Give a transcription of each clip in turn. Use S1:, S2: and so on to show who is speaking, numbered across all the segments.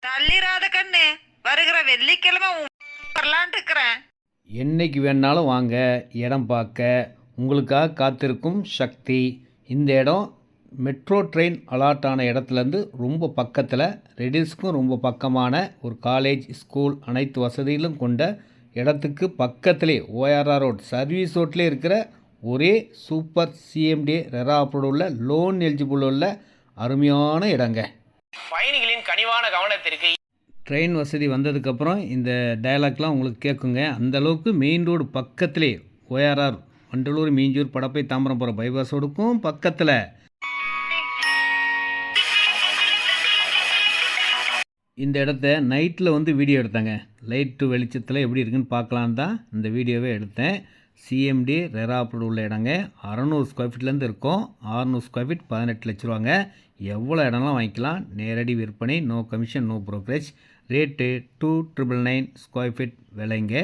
S1: தள்ளிராத கண்ணு, வருகிற வெள்ளிக்கிழமை வரலான் இருக்கிறேன்.
S2: என்னைக்கு வேணாலும் வாங்க இடம் பார்க்க. உங்களுக்காக காத்திருக்கும் சக்தி. இந்த இடம் மெட்ரோ ட்ரெயின் அலாட் ஆன இடத்துலேருந்து ரொம்ப பக்கத்தில், ரெடில்ஸ்க்கும் ரொம்ப பக்கமான ஒரு காலேஜ், ஸ்கூல் அனைத்து வசதிகளும் கொண்ட இடத்துக்கு பக்கத்திலே ஓஆர்ஆர் ரோட் சர்வீஸ் ரோட்லேயே இருக்கிற ஒரே சூப்பர் சிஎம்டி ரெரா அப்ரூவ்டு உள்ள லோன் எலிஜிபிள் உள்ள அருமையான இடங்க.
S3: பயணிகளின் கனிவான கவனத்திற்கு
S2: ட்ரெயின் வசதி வந்ததுக்கப்புறம் இந்த டயலாக்லாம் உங்களுக்கு கேட்குங்க. அந்தளவுக்கு மெயின் ரோடு பக்கத்திலே ஓஆர்ஆர் வண்டலூர், மீஞ்சூர், படப்பை, தாம்பரம் போகிற பைபாஸ் ரோடுக்கும் பக்கத்தில். இந்த இடத்த நைட்டில் வந்து வீடியோ எடுத்தாங்க. லைட்டு வெளிச்சத்தில் எப்படி இருக்குன்னு பார்க்கலான்னு தான் இந்த வீடியோவே எடுத்தேன். சிஎம்டி ரெரா அப்ரூவ்டு உள்ள இடங்க. 600 ஸ்கொயர் ஃபீட்லேருந்து இருக்கும். 600 ஸ்கொயர் ஃபீட் 18 லட்ச ரூபாங்க. எவ்வளோ இடம்லாம் வாங்கிக்கலாம். நேரடி விற்பனை, no commission, no brokerage. Rate 2,999 square feet விலைங்க.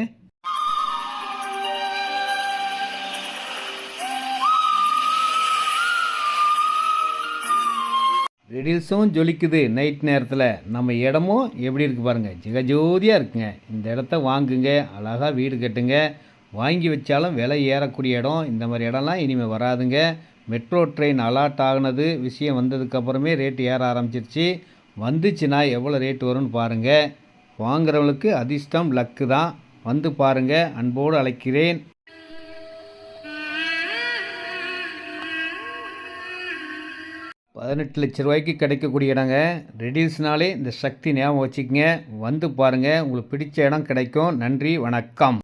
S2: ரெடில்ஸும் ஜொலிக்குது நைட் நேரத்தில். நம்ம இடமும் எப்படி இருக்குது பாருங்கள், ஜெகஜோதியாக இருக்குங்க. இந்த இடத்த வாங்குங்க, அழகாக வீடு கட்டுங்க. வாங்கி வச்சாலும் விலை ஏறக்கூடிய இடம். இந்த மாதிரி இடம்லாம் இனிமேல் வராதுங்க. மெட்ரோ ட்ரெயின் அலாட் ஆகினது விஷயம் வந்ததுக்கப்புறமே ரேட்டு ஏற ஆரம்பிச்சிருச்சு. வந்துச்சுன்னா எவ்வளோ ரேட்டு வரும்னு பாருங்கள். வாங்குறவங்களுக்கு அதிர்ஷ்டம், லக்கு தான். வந்து பாருங்கள், அன்போடு அழைக்கிறேன். 18 லட்ச ரூபாய்க்கு கிடைக்கக்கூடிய இடங்க. ரெடில்ஸ்னாலே இந்த சக்தி ஞாபகம் வச்சுக்கோங்க. வந்து பாருங்கள், உங்களுக்கு பிடிச்ச இடம் கிடைக்கும். நன்றி, வணக்கம்.